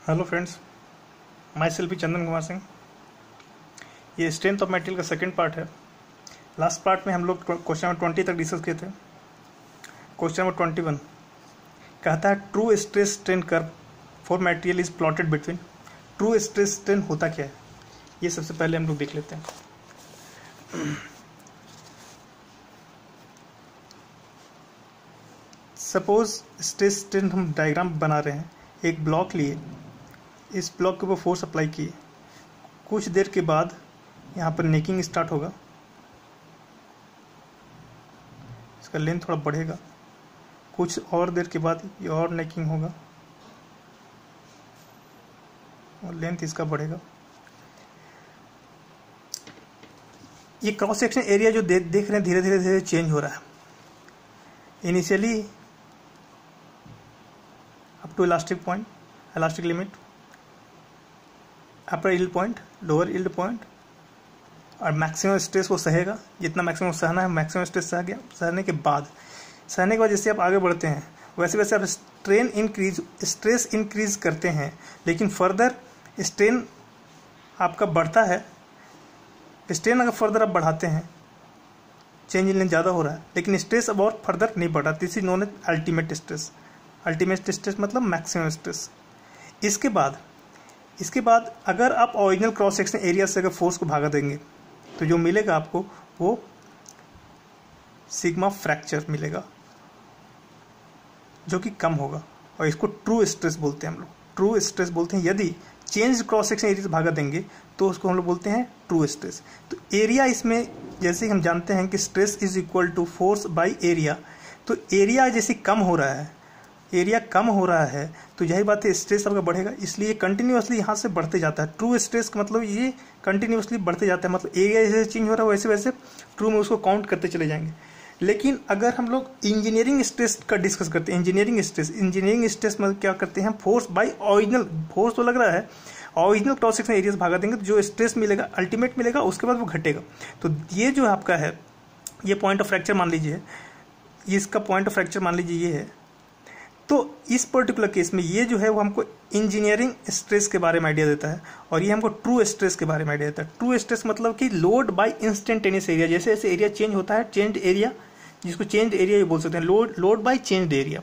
Hello friends, my self Chandan Kumar Singh. ये strength of material का second part है। लास्ट पार्ट में हम लोग क्वेश्चन नंबर 20 तक डिस्कस किए थे। क्वेश्चन नंबर 21 कहता है true stress strain curve for material is plotted between. True stress strain होता क्या है, ये सबसे पहले हम लोग देख लेते हैं। सपोज स्ट्रेस स्ट्रेन हम डायग्राम बना रहे हैं। एक ब्लॉक लिए, इस ब्लॉक के ऊपर फोर्स अप्लाई किए, कुछ देर के बाद यहाँ पर नेकिंग स्टार्ट होगा, इसका लेंथ थोड़ा बढ़ेगा, कुछ और देर के बाद ये और नेकिंग होगा और लेंथ इसका बढ़ेगा। ये क्रॉस सेक्शन एरिया जो देख रहे हैं धीरे धीरे चेंज हो रहा है। Initially up to elastic point, elastic limit, upper yield point, lower yield point, और मैक्सिमम स्ट्रेस को सहेगा जितना मैक्सिमम सहना है। मैक्सिमम स्ट्रेस सह गया, सहने के बाद जैसे आप आगे बढ़ते हैं वैसे वैसे आप स्ट्रेस इंक्रीज करते हैं, लेकिन फर्दर स्ट्रेन आपका बढ़ता है। स्ट्रेन अगर फर्दर आप बढ़ाते हैं, चेंज इन लेंथ ज़्यादा हो रहा है, लेकिन स्ट्रेस अब और फर्दर नहीं बढ़ रहा। This is known as ultimate stress. Ultimate stress मतलब मैक्सिमम स्ट्रेस। इसके बाद अगर आप ओरिजिनल क्रॉस सेक्शन एरिया से अगर फोर्स को भागा देंगे तो जो मिलेगा आपको वो सिग्मा फ्रैक्चर मिलेगा, जो कि कम होगा, और इसको ट्रू स्ट्रेस बोलते हैं हम लोग। ट्रू स्ट्रेस बोलते हैं यदि चेंज क्रॉस सेक्शन एरिया से भागा देंगे तो उसको हम लोग बोलते हैं ट्रू स्ट्रेस। तो एरिया इसमें जैसे हम जानते हैं कि stress is equal to force by area, तो एरिया जैसे कम हो रहा है, तो यही बात है स्ट्रेस आपका बढ़ेगा, इसलिए कंटिन्यूअसली यहाँ से बढ़ते जाता है। ट्रू स्ट्रेस का मतलब ये कंटिन्यूअसली बढ़ते जाता है, मतलब एरिया जैसे चेंज हो रहा है वैसे वैसे ट्रू में उसको काउंट करते चले जाएंगे। लेकिन अगर हम लोग इंजीनियरिंग स्ट्रेस का डिस्कस करते हैं, इंजीनियरिंग स्ट्रेस मतलब क्या करते हैं, फोर्स बाई ओरिजिनल, फोर्स तो लग रहा है, ओरिजिनल क्रॉस सेक्शन एरिया से भागा देंगे तो जो स्ट्रेस मिलेगा अल्टीमेट मिलेगा, उसके बाद वो घटेगा। तो ये जो आपका है, ये पॉइंट ऑफ फ्रैक्चर मान लीजिए, इसका पॉइंट ऑफ फ्रैक्चर मान लीजिए ये है। तो इस पर्टिकुलर केस में ये जो है वो हमको इंजीनियरिंग स्ट्रेस के बारे में आइडिया देता है, और ये हमको ट्रू स्ट्रेस के बारे में आइडिया देता है। ट्रू स्ट्रेस मतलब कि लोड बाय इंस्टेंटेनियस एरिया, जैसे जैसे एरिया चेंज होता है, चेंज एरिया, जिसको चेंज एरिया बोल सकते हैं, लोड बाय चेंज एरिया।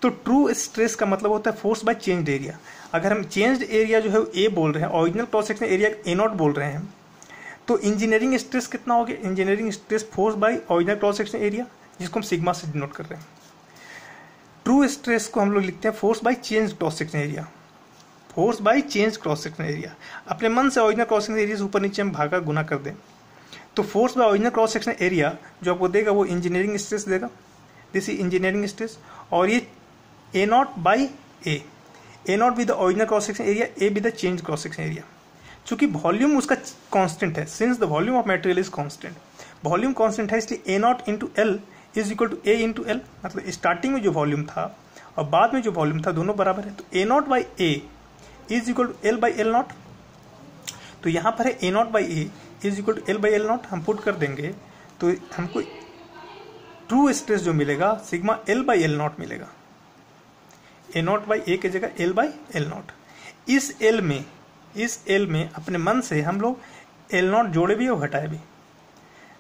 तो ट्रू स्ट्रेस का मतलब होता है फोर्स बाय चेंज एरिया। अगर हम चेंज एरिया जो है ए बोल रहे हैं, original cross section area A not बोल रहे हैं, तो इंजीनियरिंग स्ट्रेस कितना हो गया, engineering stress force by original cross section area, जिसको हम सिग्मा से डिनोट कर रहे हैं। ट्रू स्ट्रेस को हम लोग लिखते हैं force by change cross section area, force by change cross section area. अपने मन से ओरिजिनल क्रॉस सेक्शन एरिया से ऊपर नीचे हम भागा गुना कर दें तो force by original cross section area जो आपको देगा वो इंजीनियरिंग स्ट्रेस देगा, दिस इज इंजीनियरिंग स्ट्रेस। और ये a naught by a naught with the original cross section area, a with the change cross section area. चूंकि वॉल्यूम उसका constant है, since the volume of material is constant, volume constant है, इसलिए a naught into l is equal to a into l. मतलब starting में जो volume था और बाद में जो वॉल्यूम था दोनों बराबर है, तो a naught by a is equal to l by l naught. तो यहाँ पर है a naught by a is equal to l by l naught, हम पुट कर देंगे तो हमको ट्रू स्ट्रेस जो मिलेगा sigma L by l naught मिलेगा। ए नॉट बाई ए की जगह एल बाई एल नॉट। इस एल में अपने मन से हम लोग एल नॉट जोड़े भी और घटाए भी।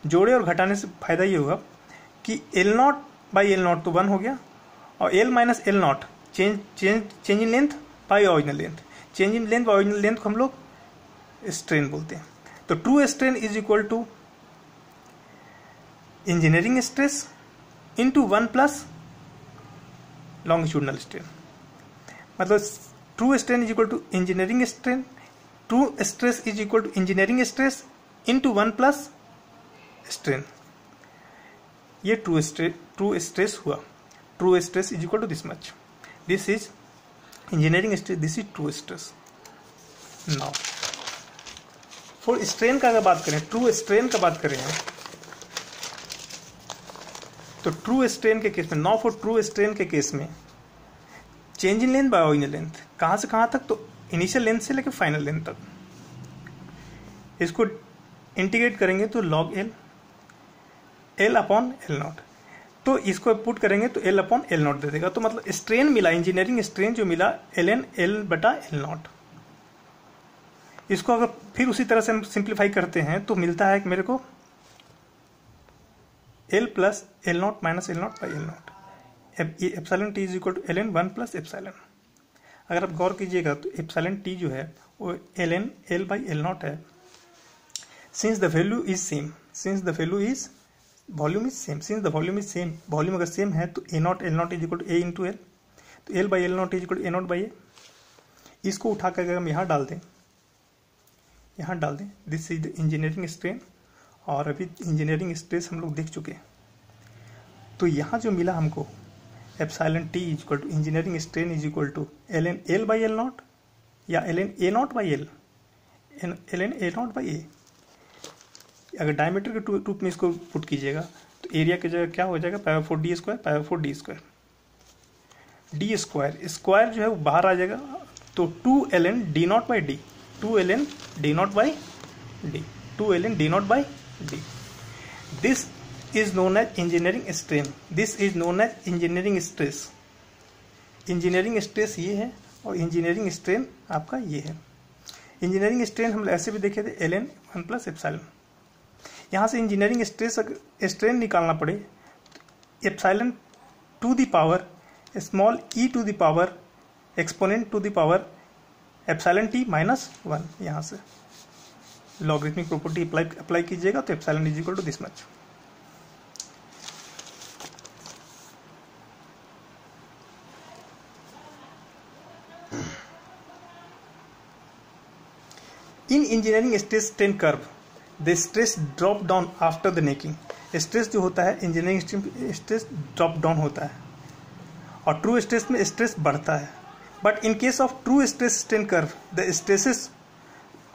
जोड़े और घटाने से फायदा ये होगा कि l naught by l naught तो 1 हो गया, और l minus l naught change in length by original length, change in length by original length को हम लोग स्ट्रेन बोलते हैं। तो true strain is equal to engineering stress into 1 plus longitudinal strain. मतलब true strain is equal to engineering strain, true stress is equal to engineering stress into 1 plus strain. ये true stress हुआ। True stress is equal to this much, this is engineering stress, this is true stress. Now for strain का अगर बात करें, true strain का बात करें तो ट्रू स्ट्रेन के केस में, नाउ फॉर ट्रू स्ट्रेन के केस में change in length bye original length, कहाँ से कहाँ तक, तो इनिशियल लेंथ से लेकर फाइनल लेंथ तक। इसको इंटीग्रेट करेंगे तो log L upon L naught. तो इसको पुट करेंगे तो L upon L not they देगा। तो मतलब स्ट्रेन मिला, इंजीनियरिंग स्ट्रेन जो मिला ln L बटा L नॉट। इसको अगर फिर उसी तरह से हम सिंप्लीफाई करते हैं तो मिलता है कि मेरे को L plus L not minus L not by L not, epsilon t is equal to ln 1 plus epsilon. अगर आप गौर कीजिएगा तो एप्सिलॉन टी जो है वो ln L by L naught है। Since the value is same, since the value is volume is same, since the volume is same, volume अगर same है तो a naught l naught is equal to a into l, तो l by l naught is equal to a naught by a. इसको उठा कर अगर हम यहाँ डाल दें, यहाँ डाल दें, this is the engineering strain, और अभी इंजीनियरिंग स्ट्रेस हम लोग देख चुके हैं। तो यहाँ जो मिला हमको epsilon t is equal to engineering strain is equal to ln L by l naught या ln a naught by l, ln a naught by a. अगर डायमीटर के रूप में इसको पुट कीजिएगा तो एरिया की जगह क्या हो जाएगा, pi 4 d square, pi 4 d square, d square, square जो है वो बाहर आ जाएगा, तो 2 ln d not by d, 2 ln d not by d, 2 ln d not by d. This is known as engineering strain, this is known as engineering stress. Engineering stress ये है और इंजीनियरिंग स्ट्रेन आपका ये है। Engineering strain हम ऐसे भी देखे थे ln 1 प्लस एप्सिलॉन। यहाँ से इंजीनियरिंग स्ट्रेन निकालना पड़े तो epsilon to the power small e to the power exponent to the power epsilon t minus 1, यहाँ से लॉगरिथमिक प्रॉपर्टी अप्लाई कीजिएगा तो epsilon is equal to this much. In engineering strain curve the stress drop down after the necking. Stress जो होता है engineering stress drop down होता है और ट्रू स्ट्रेस में स्ट्रेस बढ़ता है। But in case of true stress strain curve the stresses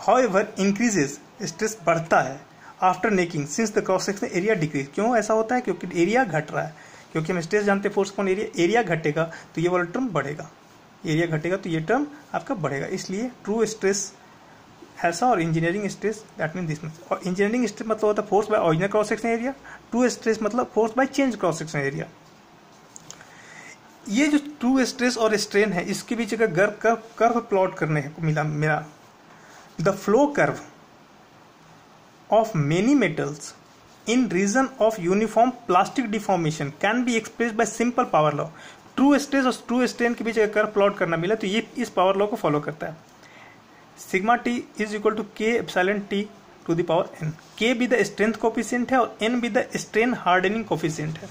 however increases, stress बढ़ता है after necking since the cross section area decrease. क्यों ऐसा होता है? क्योंकि एरिया घट रहा है, क्योंकि हम स्ट्रेस जानते हैं फोर्स अपॉन एरिया, एरिया घटेगा तो ये वाला टर्म बढ़ेगा, एरिया घटेगा तो ये टर्म आपका बढ़ेगा। इसलिए ट्रू स्ट्रेस ऐसा और engineering stress that mean this much. और इंजीनियरिंग स्ट्रेस मतलब होता है force by original cross section area, true stress मतलब force by change cross section area. ये जो ट्रू स्ट्रेस और स्ट्रेन है इसके बीच अगर कर्व प्लॉट करने को मिला मेरा, the flow curve of many metals in region of uniform plastic deformation can be expressed by simple power law. True stress और ट्रू स्ट्रेन के बीच अगर कर्व प्लॉट करना मिला तो ये इस पावर लॉ को फॉलो करता है। Sigma t is equal to k epsilon t to the power n. K भी द स्ट्रेंथ कोफिशिएंट है और एन भी द स्ट्रेन हार्डनिंग कोफिशिएंट है।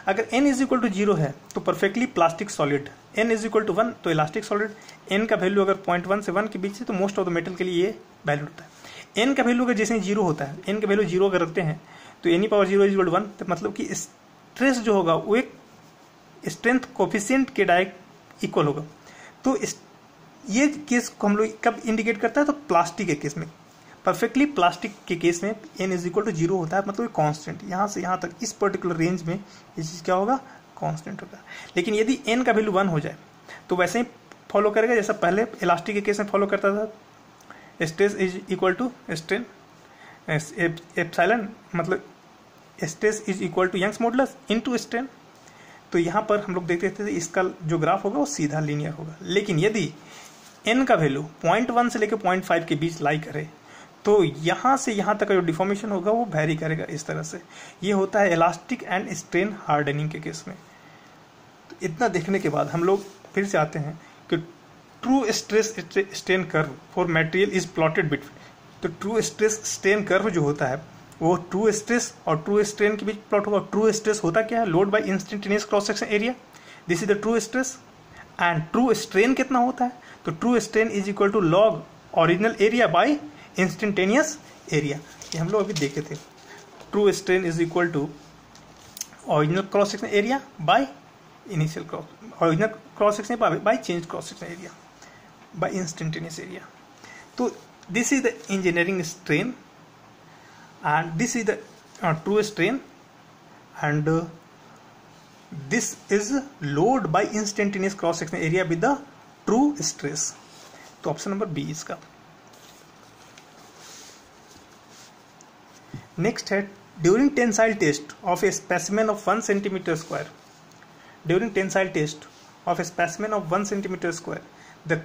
अगर n इज इक्वल टू 0 है तो perfectly plastic solid, n is equal to 1 तो elastic solid. n का वैल्यू अगर 0.1 से 1 के बीच है तो मोस्ट ऑफ द मेटल के लिए ये वैल्यू होता है। n का वैल्यू अगर जैसे 0 होता है, n का वैल्यू 0 अगर रखते हैं तो n power 0 is equal to 1, तो मतलब कि स्ट्रेस जो होगा वो एक स्ट्रेंथ कोफिशिएंट के डायरेक्ट इक्वल होगा। तो ये केस को हम लोग कब इंडिकेट करता है? तो प्लास्टिक के केस में, परफेक्टली प्लास्टिक के केस में n इज इक्वल टू 0 होता है, मतलब कांस्टेंट, यहाँ से यहाँ तक इस पर्टिकुलर रेंज में ये चीज़ क्या होगा? कांस्टेंट होगा। लेकिन यदि n का वैल्यू 1 हो जाए तो वैसे ही फॉलो करेगा जैसा पहले इलास्टिक के केस में फॉलो करता था। Stress is equal to strain epsilon, मतलब stress is equal to Young's modulus into strain. तो यहाँ पर हम लोग देखते थे इसका जो ग्राफ होगा वो सीधा लीनियर होगा। लेकिन यदि n का वैल्यू 0.1 से लेकर 0.5 के बीच लाई करे तो यहाँ से यहाँ तक का जो डिफॉर्मेशन होगा वो वेरी करेगा इस तरह से। ये होता है इलास्टिक एंड स्ट्रेन हार्डनिंग के केस में। तो इतना देखने के बाद हम लोग फिर से आते हैं कि true stress strain curve for material is plotted between. तो ट्रू स्ट्रेस स्ट्रेन कर्व जो होता है वो ट्रू स्ट्रेस और ट्रू स्ट्रेन के बीच प्लॉट होगा। ट्रू स्ट्रेस होता क्या है? Load by instantaneous cross section area, this is the true stress. And true strain कितना होता है? तो true strain is equal to log original area by instantaneous area. ये हम लोग अभी देखे थे। True strain is equal to original cross section area by initial cross, original cross section by change cross section area by instantaneous area. तो this is the engineering strain and this is the true strain and this is load by instantaneous cross section area with the true stress। तो option number B इसका। Next है during tensile test of a specimen of 1 centimetre square, during tensile test of a specimen of 1 centimetre square the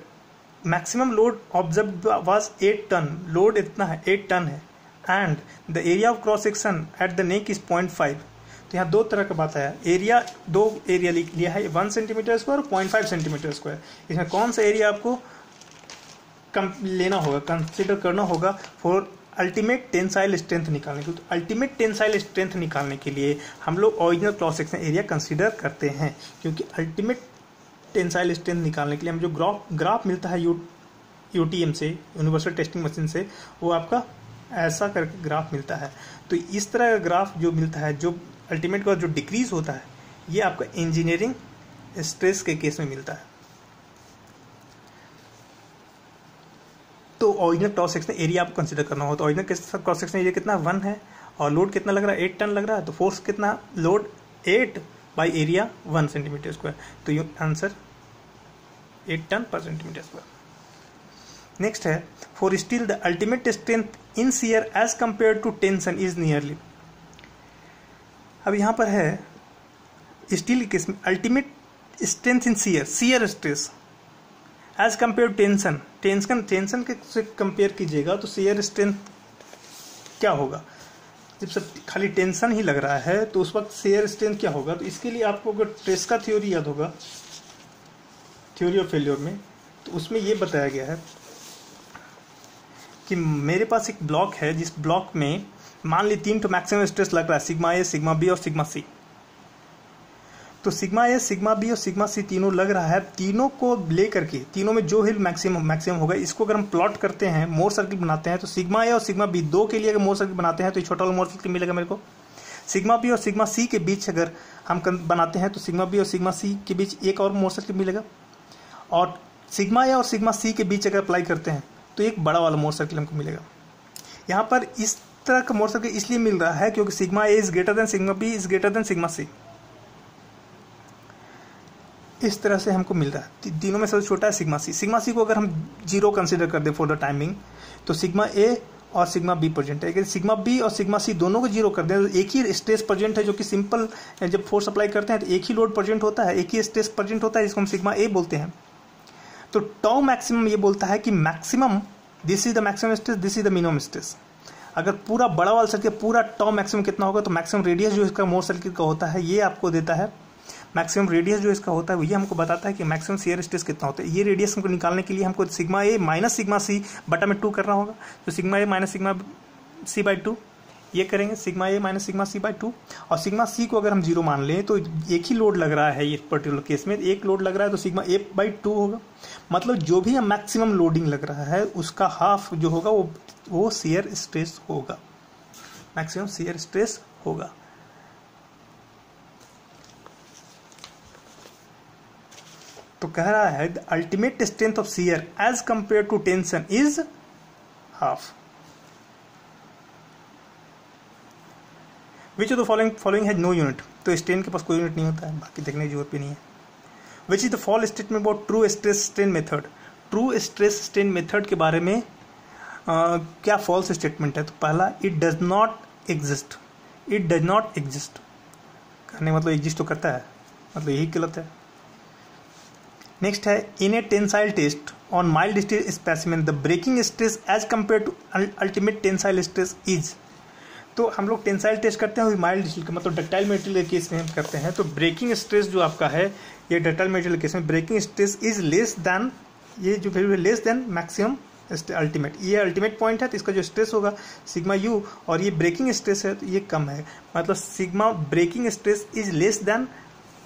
maximum load observe was 8 ton, load इतना है 8 ton है, and the area of cross section at the neck is 0.5। तो यहाँ दो तरह का बात आया, एरिया दो एरिया लिया है, 1 सेंटीमीटर स्क्वायर और 0.5 सेंटीमीटर स्क्वायर। इसमें कौन सा एरिया आपको कम लेना होगा, कंसिडर करना होगा फॉर अल्टीमेट टेंसाइल स्ट्रेंथ निकालने के लिए। तो अल्टीमेट टेंसाइल स्ट्रेंथ निकालने के लिए हम लोग original cross section area consider करते हैं, क्योंकि अल्टीमेट टेंसाइल स्ट्रेंथ निकालने के लिए हम जो ग्राफ मिलता है यूटीएम से, यूनिवर्सल टेस्टिंग मशीन से, वो आपका ऐसा करके ग्राफ मिलता है। तो इस तरह का ग्राफ जो मिलता है, जो अल्टीमेट का जो डिक्रीज होता है, ये आपका इंजीनियरिंग स्ट्रेस के केस में मिलता है। तो ओरिजिनल क्रॉस सेक्शन एरिया आपको कंसिडर करना हो, तो ओरिजिनल क्रॉस सेक्शन एरिया कितना 1 है और लोड कितना लग रहा है 8 टन लग रहा है, तो फोर्स कितना, load 8 by area 1 centimetre square, तो ये answer 8 ton per centimetre square. Next है for steel the ultimate strength in shear as compare to tension is nearly. अब यहाँ पर है स्टील के केस में ultimate strength in shear stress as compare to tension के से कंपेयर कीजिएगा तो शियर स्ट्रेंथ क्या होगा। जब सब खाली टेंशन ही लग रहा है तो उस वक्त शियर स्ट्रेंथ क्या होगा। तो इसके लिए आपको अगर ट्रेस्का थ्योरी याद होगा, थ्योरी ऑफ फेल्योर में, तो उसमें ये बताया गया है कि मेरे पास एक ब्लॉक है, जिस ब्लॉक में मान ली 3 मैक्सिमम स्ट्रेस लग रहा है, सिग्मा ए, सिग्मा बी और सिग्मा सी। तो सिग्मा ए, सिग्मा बी और सिग्मा सी तीनों लग रहा है, तीनों को लेकर के तीनों में जो हिल मैक्सिमम होगा, इसको अगर हम प्लॉट करते हैं, मोर सर्किल बनाते हैं, तो सिग्मा ए और सिग्मा बी दो के लिए अगर मोर सर्किल बनाते हैं तो ये छोटा वाला मोर सर्किल मिलेगा मेरे को। सिग्मा बी और सिग्मा सी के बीच अगर हम बनाते हैं तो सिग्मा बी और सिग्मा सी के बीच एक और मोर सर्किल मिलेगा, और सिग्मा ए और सिग्मा सी के बीच अगर अप्लाई करते हैं तो एक बड़ा वाला मोर सर्किल हमको मिलेगा। यहाँ पर इस तरह का मोर सर्किल इसलिए मिल रहा है क्योंकि sigma a is greater than sigma b is greater than sigma c, इस तरह से हमको मिल रहा है। तीनों में सबसे छोटा है सिग्मा सी। सिग्मा सी को अगर हम 0 कंसीडर कर दें फॉर द टाइमिंग, तो सिग्मा ए और सिग्मा बी प्रेजेंट है। अगर सिग्मा बी और सिग्मा सी दोनों को 0 कर दें तो एक ही स्ट्रेस प्रेजेंट है, जो कि सिंपल जब फोर्स अप्लाई करते हैं तो एक ही लोड प्रेजेंट होता है, एक ही स्ट्रेस प्रेजेंट होता है, जिसको हम सिग्मा ए बोलते हैं। तो टाउ मैक्सिमम ये बोलता है कि maximum this is the maximum stress, this is the minimum stress. अगर पूरा बड़ा वाला सर्किल पूरा टाउ मैक्सिमम कितना होगा, तो मैक्सिमम रेडियस जो इसका मोर सर्किल का होता है ये आपको देता है। मैक्सिमम रेडियस जो इसका होता है ये हमको बताता है कि मैक्सिमम शियर स्ट्रेस कितना होता है। ये रेडियस हमको निकालने के लिए हमको sigma a minus sigma c बटा में 2 करना होगा। तो sigma a minus sigma c by 2 ये करेंगे, sigma a minus sigma c by 2। और सिग्मा सी को अगर हम 0 मान लें तो एक ही लोड लग रहा है, ये पर्टिकुलर केस में एक लोड लग रहा है, तो सिग्मा ए बाई 2 होगा। मतलब जो भी हम मैक्सिमम लोडिंग लग रहा है उसका हाफ जो होगा वो शियर स्ट्रेस होगा, मैक्सिमम शियर स्ट्रेस होगा। तो कह रहा है the ultimate strength of shear as compare to tension is half. Which of the following has no unit. तो स्ट्रेन के पास कोई यूनिट नहीं होता है, बाकी देखने की जरूरत भी नहीं है। Which is the fall statement about true stress strain method. True stress strain method के बारे में क्या फॉल्स स्टेटमेंट है। तो पहला, it does not exist. It does not exist कहने मतलब एग्जिस्ट तो करता है, मतलब यही गलत है। नेक्स्ट है in a tensile test on mild steel specimen the breaking stress as compare to ultimate tensile stress is. तो हम लोग टेंसाइल टेस्ट करते हैं माइल्ड स्टील का, मतलब डक्टाइल मटेरियल के केस में हम करते हैं। तो ब्रेकिंग स्ट्रेस जो आपका है ये डक्टाइल मटेरियल केस में breaking stress is less than, ये जो वैल्यू है लेस दैन मैक्सिमम अल्टीमेट, ये अल्टीमेट पॉइंट है तो इसका जो स्ट्रेस होगा सिग्मा यू, और ये ब्रेकिंग स्ट्रेस है तो ये कम है, मतलब sigma breaking stress is less than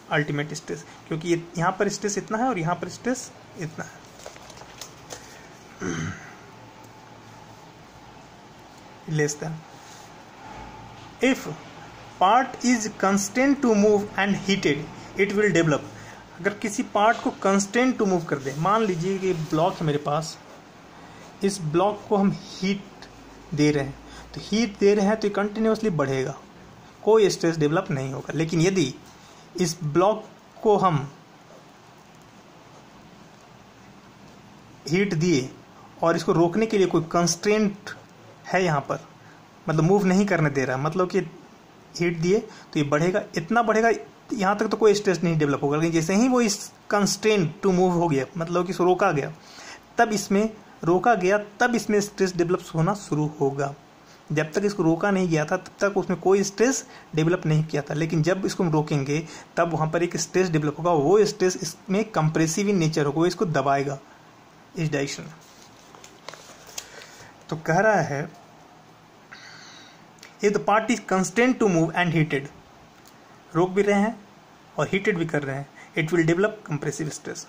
ultimate stress, क्योंकि ये यहाँ पर स्ट्रेस इतना है और यहाँ पर स्ट्रेस इतना है। Less than if part is constant to move and heated it will develop. अगर किसी पार्ट को कंस्टेंट टू मूव कर दे, मान लीजिए कि ब्लॉक है मेरे पास, इस ब्लॉक को हम हीट दे रहे हैं, तो हीट दे रहे हैं तो ये कंटिन्यूसली बढ़ेगा, कोई स्ट्रेस डेवलप नहीं होगा। लेकिन यदि इस ब्लॉक को हम हीट दिए और इसको रोकने के लिए कोई कंस्ट्रेंट है यहाँ पर, मतलब मूव नहीं करने दे रहा है, मतलब कि हीट दिए तो ये बढ़ेगा, इतना बढ़ेगा, यहाँ तक तो कोई स्ट्रेस नहीं डेवलप होगा। लेकिन जैसे ही वो इस कंस्ट्रेंट टू मूव हो गया, मतलब कि इसको रोका गया, तब इसमें स्ट्रेस डेवलप होना शुरू होगा। जब तक इसको रोका नहीं गया था तब तक उसमें कोई स्ट्रेस डेवलप नहीं किया था, लेकिन जब इसको हम रोकेंगे तब वहाँ पर एक स्ट्रेस डेवलप होगा। वो स्ट्रेस इसमें कंप्रेसिव इन नेचर होगा, वो इसको दबाएगा इस डायरेक्शन में। तो कह रहा है if the part is constant to move and heated, रोक भी रहे हैं और हीटेड भी कर रहे हैं, it will develop compressive stress.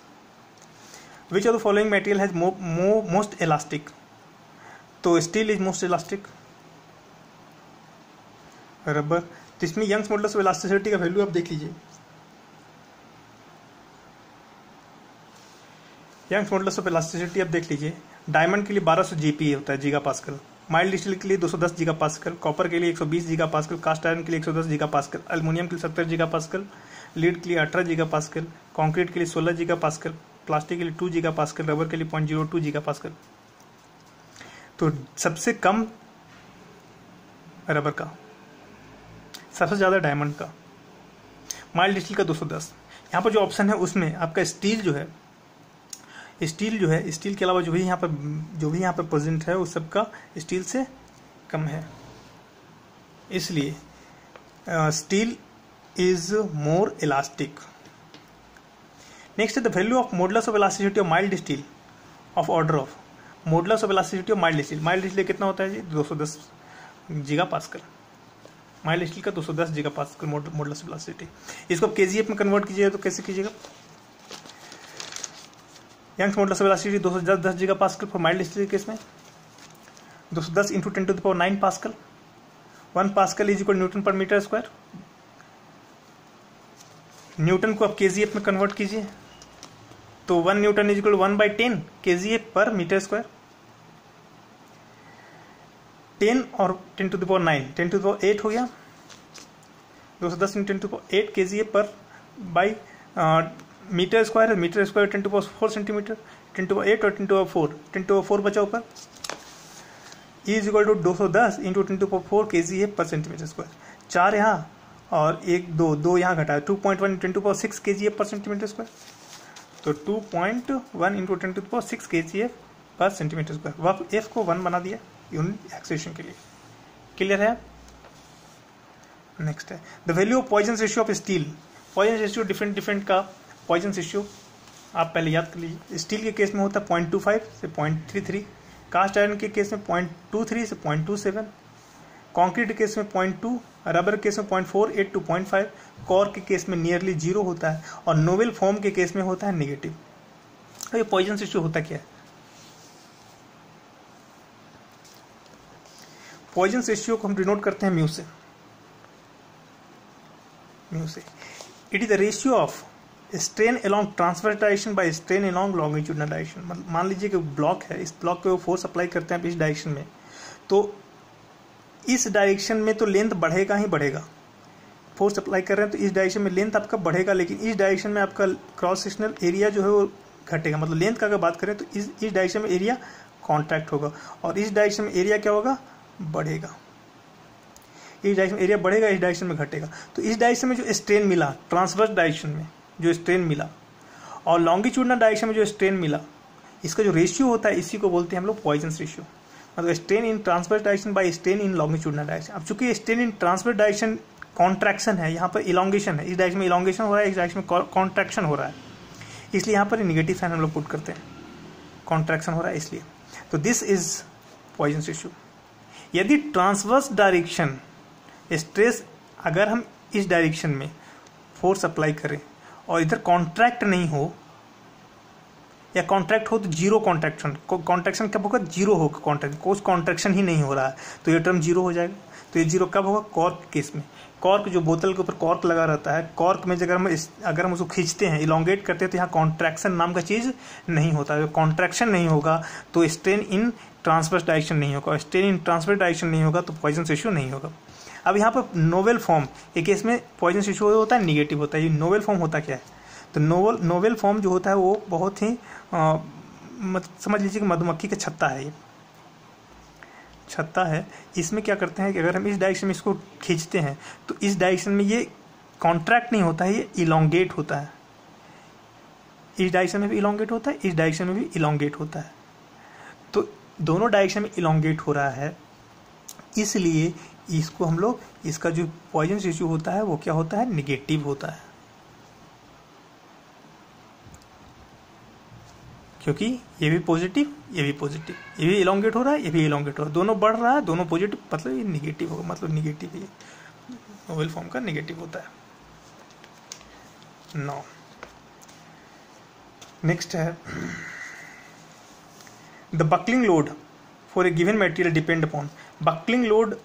Which of the following material has most elastic, तो steel is most elastic, rubber. तो इसमें यंग्स मॉडुलस ऑफ इलास्टिसिटी का वैल्यू आप देख लीजिए। यंग्स मॉडुलस ऑफ इलास्टिसिटी आप देख लीजिए। डायमंड के लिए 1200 जीपी होता है, गीगा पास्कल। माइल्ड स्टील के लिए 210 गीगा पास्कल, कॉपर के लिए 120 गीगा पास्कल, कास्ट आयरन के लिए 110 गीगा पास्कल, एल्युमिनियम के लिए 70 गीगा पास्कल, लीड के लिए 18 गीगा पास्कल, कंक्रीट के लिए 16 गीगा पास्कल, प्लास्टिक के लिए 2 गीगा पास्कल, रबर के लिए 0.02 गीगा पास्कल। तो सबसे कम रबर का, सबसे ज़्यादा डायमंड का, माइल्ड स्टील का 210। यहाँ पर जो ऑप्शन है उसमें आपका स्टील जो है, स्टील के अलावा जो भी यहाँ पर प्रेजेंट है उस सब का स्टील से कम है, इसलिए steel is more elastic. Next है the value of modulus of elasticity of mild steel of order of modulus of elasticity of mild steel. Mild steel कितना होता है जी? 210 गीगा पास्कल। माइल्ड स्टील का 210 giga pascal modulus of elasticity. इसको आप KGF में convert कीजिएगा तो कैसे कीजिएगा? Young's modulus of elasticity 210 giga pascal for mild steel के केस में 210 into 10⁻9 pascal. 1 pascal is equal newton per metre square. Newton को आप केजीएफ में कन्वर्ट कीजिए तो 1 newton is equal 1/10 KGF per metre square. 10 और 10⁹ 10⁸ हो गया। 210 into 10⁸ KGF per by metre square है, मीटर स्क्वायर 10⁴ सेंटीमीटर, 10⁸ और 10⁴ 10⁴ बचा ऊपर is equal to 210 into 10⁴ KGF per centimetre square. 4 यहाँ और 1 2 यहाँ घटाया 2.1 10⁶ केजीएफ पर सेंटीमीटर स्क्वायर। तो 2.1 into 10⁶ KGF per centimetre square. वह एफ को 1 बना दिया यूनिट एक्सेशन के लिए। क्लियर है? नेक्स्ट है the value of Poisson ratio of steel. Poisson ratio different का पॉइजन रेशियो आप पहले याद कर लीजिए। स्टील के केस में होता है 0.25 से 0.33, कास्ट आयरन के केस में 0.23 से 0.27, कंक्रीट के केस में 0.2, रबर के केस में 0.48 to 0.5, कॉर के केस में नियरली 0 होता है और नोवेल फॉर्म के केस में होता है नेगेटिव। तो ये पॉइजन रेशियो होता क्या है? पॉइजन रेशियो को हम डिनोट करते हैं म्यू से। It is the ratio of strain along transverse direction by strain along longitudinal direction. मान लीजिए कि ब्लॉक है, इस ब्लॉक पे वो फोर्स अप्लाई करते हैं आप इस डायरेक्शन में, तो इस डायरेक्शन में तो लेंथ बढ़ेगा ही बढ़ेगा। फोर्स अप्लाई कर रहे हैं तो इस डायरेक्शन में लेंथ आपका बढ़ेगा, लेकिन इस डायरेक्शन में आपका क्रॉस सेक्शनल एरिया जो है वो घटेगा। मतलब लेंथ का अगर बात करें तो इस डायरेक्शन में एरिया कॉन्ट्रैक्ट होगा और इस डायरेक्शन में एरिया क्या होगा? बढ़ेगा। इस डायरेक्शन में एरिया बढ़ेगा, इस डायरेक्शन में घटेगा। तो इस डायरेक्शन में जो स्ट्रेन मिला, ट्रांसवर्स डायरेक्शन में जो स्ट्रेन मिला और लॉन्गिट्यूडनल डायरेक्शन में जो स्ट्रेन मिला, इसका जो रेशियो होता है इसी को बोलते हैं हम लोग पॉइजन रेशियो। मतलब strain in transverse direction by strain in longitudinal direction. अब चूंकि strain in transverse direction contraction है, यहाँ पर इलॉन्गेशन है, इस डायरेक्शन में इलॉन्गेशन हो रहा है, इस डायरेक्शन में कॉन्ट्रैक्शन हो रहा है, इसलिए यहाँ पर नेगेटिव साइन हम लोग पुट करते हैं, कॉन्ट्रैक्शन हो रहा है इसलिए। तो दिस इज पॉइजन रेशियो। यदि ट्रांसवर्स डायरेक्शन स्ट्रेस अगर हम इस डायरेक्शन में फोर्स अप्लाई करें और इधर कॉन्ट्रैक्ट नहीं हो या कॉन्ट्रैक्ट हो तो जीरो कॉन्ट्रैक्शन कब होगा? जीरो होगा कॉन्ट्रैक्शन, कोई कॉन्ट्रैक्शन ही नहीं हो रहा है तो ये टर्म जीरो हो जाएगा। तो ये जीरो कब होगा? कॉर्क केस में। कॉर्क जो बोतल के ऊपर कॉर्क लगा रहता है, कॉर्क में अगर हम उसको खींचते हैं, इलोंगेट करते हैं तो यहाँ कॉन्ट्रैक्शन नाम का चीज़ नहीं होता है। कॉन्ट्रैक्शन नहीं होगा तो स्ट्रेन इन ट्रांसवर्स डायरेक्शन नहीं होगा, और स्ट्रेन इन ट्रांसवर्स डायरेक्शन नहीं होगा तो पॉइजन रेशियो नहीं होगा। अब यहाँ पर नोवेल फॉर्म एक केस में पॉइजन रेशियो होता है निगेटिव होता है। ये नोवेल फॉर्म होता क्या है? तो नोवेल फॉर्म जो होता है वो बहुत ही समझ लीजिए कि मधुमक्खी का छत्ता है ये। छत्ता है, इसमें क्या करते हैं कि अगर हम इस डायरेक्शन में इसको खींचते हैं तो इस डायरेक्शन में ये कॉन्ट्रैक्ट नहीं होता है, ये इलोंगेट होता है। इस डायरेक्शन में भी इलोंगेट होता है, इस डायरेक्शन में भी इलोंगेट होता है। तो दोनों डायरेक्शन में इलोंगेट हो रहा है, इसलिए इसको हम लोग, इसका जो पॉइजन रेशियो होता है वो क्या होता है, निगेटिव होता है, क्योंकि ये भी पॉजिटिव, ये भी पॉजिटिव, ये भी इलोंगेट हो रहा है, ये भी इलोंगेट हो रहा है, दोनों बढ़ रहा है, दोनों पॉजिटिव, मतलब ये निगेटिव होगा, मतलब निगेटिव, ये नोबेल फॉर्म का निगेटिव होता है। नाउ नेक्स्ट है the buckling load for a given material depend upon. Buckling load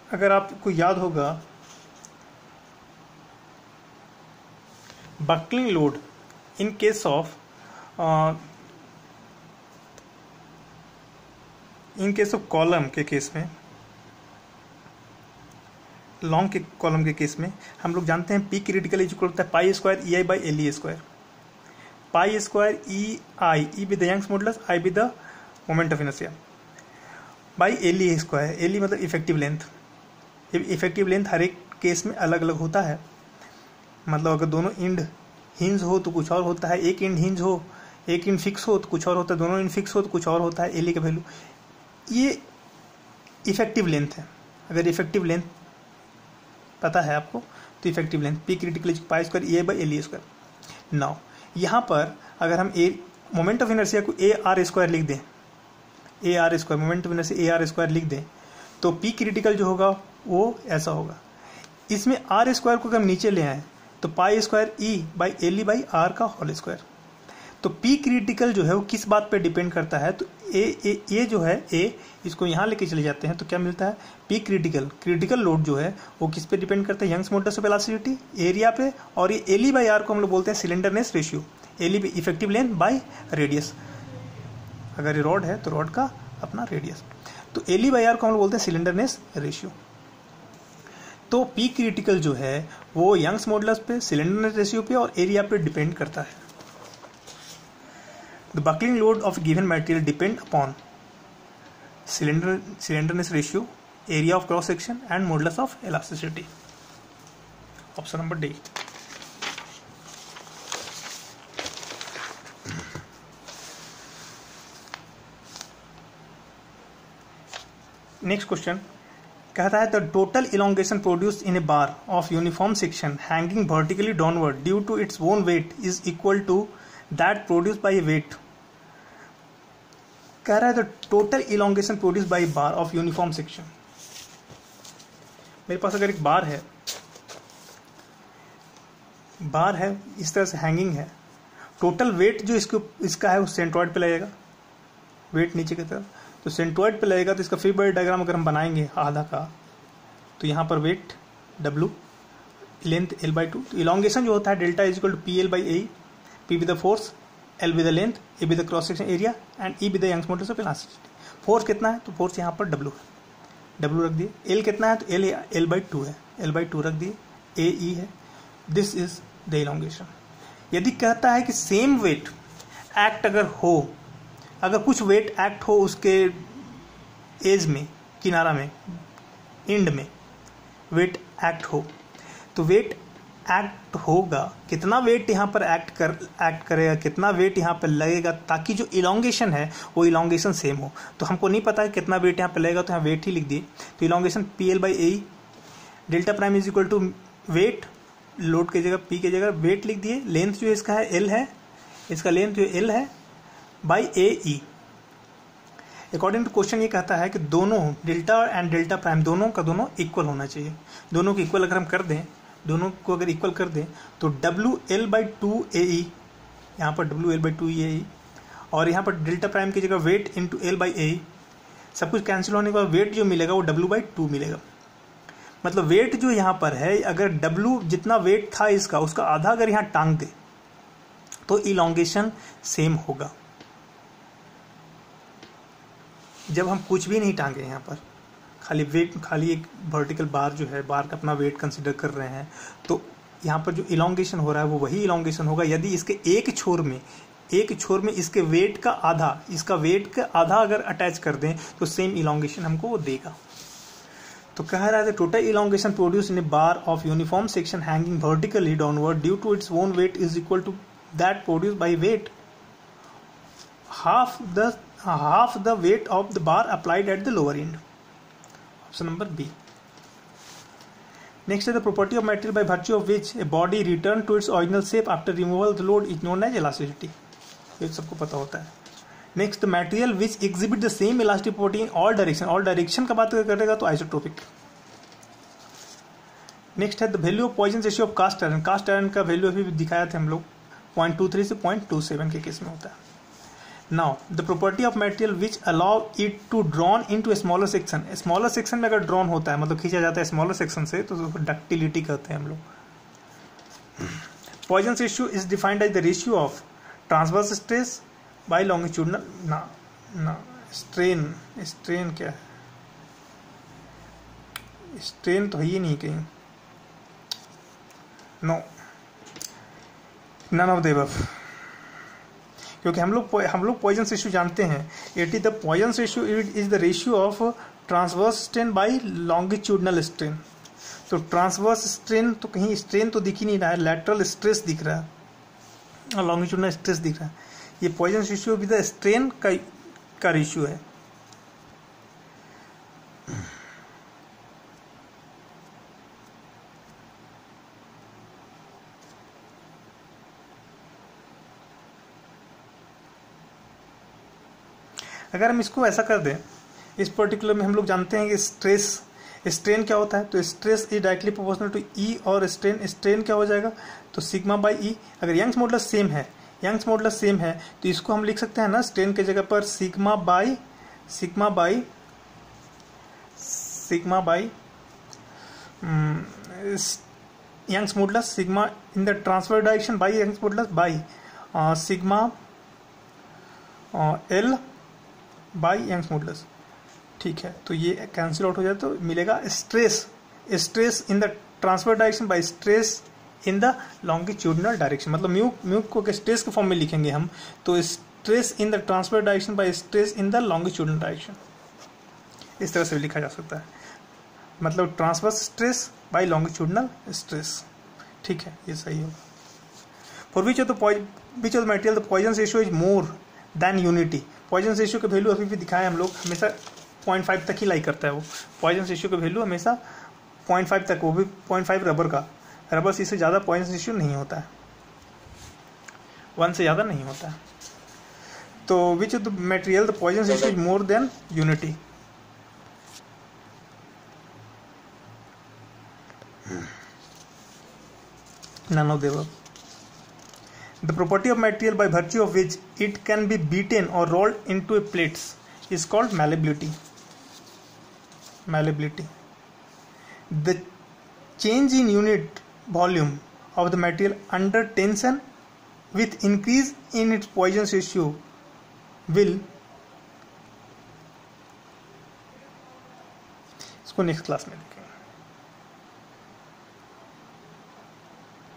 अगर आपको याद होगा, buckling load in case of column के केस में, लॉन्ग के कॉलम के केस में हम लोग जानते हैं पी क्रिटिकल इज इक्वल होता है pi square E I by L E square. Pi square E I, E with the Young's modulus, I with the moment of inertia, by L E square. L E मतलब effective length. Effective length हर एक case में अलग अलग होता है, मतलब अगर दोनों इंड हिंज हो तो कुछ और होता है, एक इंड हिंज हो, एक इंड फिक्स हो तो कुछ और होता है, दोनों इंड फिक्स हो तो कुछ और होता है। एल ई का वैल्यू, ये इफेक्टिव लेंथ है। अगर इफेक्टिव लेंथ पता है आपको तो effective length P critical pi square E I by L E square. Now यहाँ पर अगर हम ए मोमेंट ऑफ इनर्शिया को ए आर स्क्वायर लिख दें, A R square, moment of inertia A R square लिख दें, तो पी क्रिटिकल जो होगा वो ऐसा होगा। इसमें आर स्क्वायर को अगर हम नीचे ले आए तो pi square E by L E by R का होल स्क्वायर। तो पी क्रिटिकल जो है वो किस बात पे डिपेंड करता है, तो ए जो है ए, इसको यहाँ लेके चले जाते हैं तो क्या मिलता है, पी क्रिटिकल लोड जो है वो किस पे डिपेंड करता है, Young's modulus of elasticity, area पे, और ये एल ई बाई आर को हम लोग बोलते हैं slenderness ratio. L E effective length by radius, अगर ये रॉड है तो रॉड का अपना रेडियस, तो एल ई बाई आर को हम लोग बोलते हैं सिलेंडरनेस रेशियो। तो पी क्रिटिकल जो है वो यंग्स मॉडुलस पे, सिलेंडरनेस रेशियो पे और एरिया पे डिपेंड करता है। The buckling load of given material depend upon slenderness ratio, area of cross section and modulus of elasticity. Option number D. Next question कहता है the total elongation produced in a bar of uniform section hanging vertically downward due to its own weight is equal to that produced by a weight. कह रहा है the total elongation produced by a bar of uniform section. मेरे पास अगर एक बार है इस तरह से हैंगिंग है, टोटल वेट जो इसका है वो सेंट्रॉइड पे लगेगा, वेट नीचे की तरफ, तो सेंट्रॉइड पे लगेगा। तो इसका फ्री बॉडी डायग्राम अगर हम बनाएंगे आधा का, तो यहाँ पर weight W, length L by 2, तो इलोंगेशन जो होता है delta is equal to P L by A, P with the force, L with the length, A with the cross section area and E with the Young's modulus of elasticity. Force कितना है, तो force यहाँ पर W है, W रख दिए। L कितना है, तो L बाई 2 है, L बाई 2 रख दिए, ए ई है। This is the elongation. यदि कहता है कि सेम वेट एक्ट अगर कुछ वेट एक्ट हो उसके एज में, किनारा में, एंड में वेट एक्ट हो, तो वेट एक्ट होगा, कितना वेट यहाँ पर एक्ट करेगा, कितना वेट यहाँ पर लगेगा, ताकि जो इलोंगेशन है वो इलोंगेशन सेम हो। तो हमको नहीं पता है कितना वेट यहाँ पर लगेगा, तो यहाँ वेट ही लिख दिए। तो elongation P L by A, delta prime is equal to weight, load की जगह पी की जगह वेट लिख दिए। लेंथ जो इसका है एल है, इसका लेंथ जो एल है by A E. According to question ये कहता है कि दोनों डेल्टा एंड डेल्टा प्राइम दोनों का दोनों इक्वल होना चाहिए। दोनों को इक्वल अगर हम कर दें, दोनों को अगर इक्वल कर दें तो डब्ल्यू एल बाई 2 ए ई, यहाँ पर डब्ल्यू एल बाई 2 ए ई, और यहाँ पर डेल्टा प्राइम की जगह वेट इंटू एल बाई ए, सब कुछ कैंसिल होने के बाद वेट जो मिलेगा वो डब्ल्यू बाई 2 मिलेगा। मतलब वेट जो यहाँ पर है, अगर डब्ल्यू जितना वेट था इसका, उसका आधा अगर यहाँ टांग दे तो इलोंगेशन सेम होगा। जब हम कुछ भी नहीं टांगे यहाँ पर, खाली एक वर्टिकल बार जो है, बार का अपना वेट कंसिडर कर रहे हैं, तो यहाँ पर जो इलोंगेशन हो रहा है वो वही इलोंगेशन होगा। यदि इसके एक छोर में एक छोर में इसके वेट का आधा, इसका वेट का आधा अगर अटैच कर दें तो सेम इलोंगेशन हमको वो देगा। तो कह रहा है total elongation produce in a bar of uniform section hanging vertically downward due to its own weight is equal to that produce by weight half the weight of the bar applied at the lower end. Option number B. Next is the property of material by virtue of which a body return to its original shape after removal of the load is known as elasticity. ये सबको पता होता है। Next, the material which exhibit the same elastic property in all direction. all direction का बात करेगा तो isotropic. Next है the value of Poisson's ratio of cast iron. Cast iron का वैल्यू अभी दिखाया था हम लोग 0.23 से 0.27 के केस में होता है। Now, the property of material which allow it to drawn into a smaller section. Smaller section में अगर drawn होता है मतलब खींचा जाता है smaller section से तो उसको ductility कहते हैं हम लोग। Poisson's ratio is defined as the ratio of transverse stress by longitudinal strain क्या है? strain तो है ही नहीं कहीं। No, none of the above. क्योंकि हम लोग पॉइजन्स रेशियो जानते हैं। It is the Poisson's ratio is the ratio of transverse strain by longitudinal strain. तो ट्रांसवर्स स्ट्रेन तो कहीं स्ट्रेन तो दिख ही नहीं रहा है, लैटरल स्ट्रेस दिख रहा है और लॉन्गिट्यूडनल स्ट्रेस दिख रहा है। ये पॉइजन्स रेशियो भी द स्ट्रेन का रेशियो है। अगर हम इसको ऐसा कर दें, इस पर्टिकुलर में हम लोग जानते हैं कि स्ट्रेन क्या होता है, तो stress is directly proportional to E और स्ट्रेन क्या हो जाएगा, तो सिग्मा बाई ई। अगर यंग्स मॉडुलस सेम है तो इसको हम लिख सकते हैं ना स्ट्रेन के जगह पर sigma by Young's modulus sigma in the transfer direction by Young's modulus by sigma L by Young's modulus. ठीक है, तो ये कैंसिल आउट हो जाए तो मिलेगा stress in the transfer direction by stress in the longitudinal direction. मतलब mu को स्ट्रेस के फॉर्म में लिखेंगे हम, तो stress in the transfer direction by stress in the longitudinal direction, इस तरह से भी लिखा जा सकता है। मतलब transverse stress by longitudinal stress. ठीक है, ये सही होगा। For which of the material the Poisson's ratio is more than unity. Poisson's ratio का वैल्यू अभी भी दिखाया हम लोग, हमेशा 0.5 तक ही लाई करता है वो। पॉइजन्स रेशियो का वैल्यू हमेशा 0.5 तक, वो भी 0.5 रबर का। रबर से इससे ज़्यादा पॉइजन्स रेशियो नहीं होता है, 1 से ज़्यादा नहीं होता है। तो which of the material the Poisson's ratio is more than unity. None of the above. The property of material by virtue of which it can be beaten or rolled into a plates is called malleability. The change in unit volume of the material under tension with increase in its Poisson's ratio will, इसको next class में देखें।